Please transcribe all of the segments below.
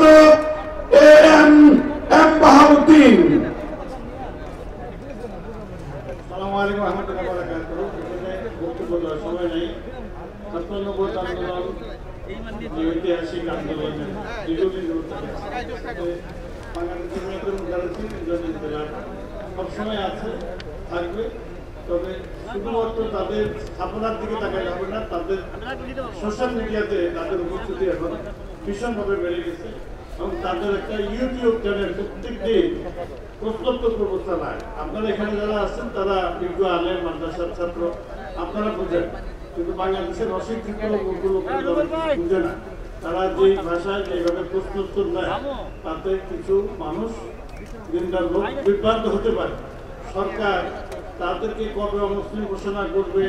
সম্পাদক AM M Bahauddin. আসসালামু আলাইকুম ওয়া রাহমাতুল্লাহি ওয়া বারাকাতুহু। বক্তব্য দেওয়ার সময় নেই। 97 আন্দোলন ঐতিহাসিক আন্দোলন দীর্ঘদিন বাংলাদেশের মেয়েদের সবসময় আছে, থাকবে। তবে শুধুমাত্র তাদের স্থাপনার দিকে তাকালে হবে না, তাদের সোশ্যাল মিডিয়াতে তাদের উপস্থিতি এখন ভীষণভাবে বেড়ে গেছে এবং তাদের একটা ইউটিউব চ্যানেল প্রত্যেক দিন প্রশ্নোত্তর পর্ব চালায়। আপনারা এখানে যারা আছেন তারা বিজ্ঞ আলেম, মাদ্রাসার ছাত্র, আপনারা বুঝেন, কিন্তু বাংলাদেশের অশিক্ষিত লোকগুলো বুঝে না। তারা যেই ভাষায় যেভাবে প্রশ্নোত্তর দেয় তাতে কিছু মানুষ দিনদার লোক বিভ্রান্ত হতে পারে। সরকার তাদেরকে কবে অমুসলিম ঘোষণা করবে,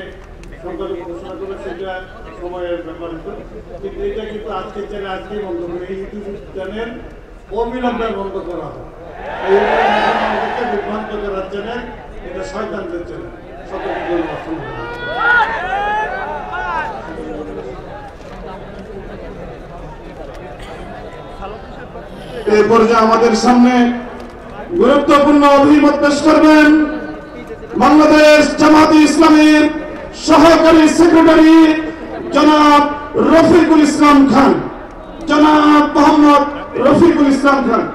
সংখ্যালঘু ঘোষণা করবে, সেটা সময়ের ব্যাপার হতো। কিন্তু এটা কিন্তু আজকের চ্যানেল আজকেই বন্ধ করে ইউটিউব চ্যানেল অবিলম্বে বন্ধ করা হবে। আমাদেরকে বিভ্রান্ত করার চ্যানেল, এটা শয়তানদের চ্যানেল। সকলকে এই পর্যায়ে আমাদের সামনে গুরুত্বপূর্ণ অভিমত পেশ করবেন বাংলাদেশ জামাতে ইসলামীর সহকারী সেক্রেটারি জনাব রফিকুল ইসলাম খান। জনাব মোহাম্মদ রফিকুল ইসলাম খান।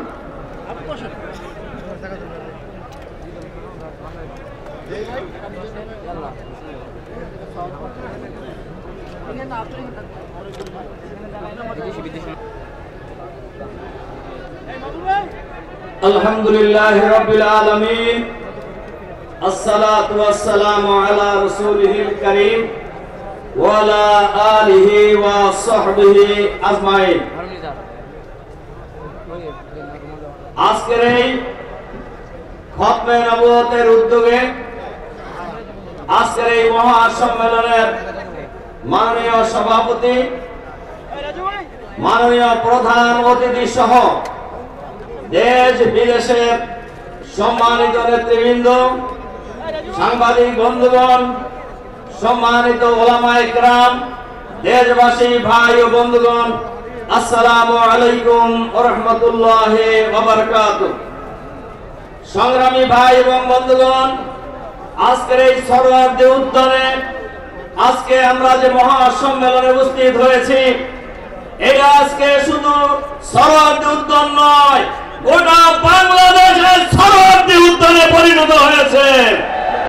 আলহামদুলিল্লাহি রাব্বিল আলামিন, আসসালাতু ওয়াসসালামু আলা রাসূলিহিল কারীম ওয়া আলা আলিহি ওয়া সাহবিহি আজমাইন। আজকের এই খতমে নবুয়তের উদ্যোগে আজকের এই মহাসম্মেলনের মাননীয় সভাপতি, মাননীয় প্রধান অতিথি সহ দেশ বিদেশের সম্মানিত নেতৃবৃন্দ, সাংবাদিক বন্ধুগণ, সম্মানিত ওলামায়ে কেরাম, দেশবাসী ভাই ও বন্ধুগণ, আসসালামু আলাইকুম ওয়া রাহমাতুল্লাহি ওয়া বারাকাতুহু। সংগ্রামী ভাই এবং বন্ধুগণ, আজকের এই সরোয়ার্দী উদ্যানে আজকে আমরা যে মহাসম্মেলনে উপস্থিত হয়েছি, এটা আজকে শুধু সরোয়ার্দী উদ্যান নয়, গোটা বাংলাদেশের সরোয়ার্দী উদ্যানে পরিণত হয়েছে।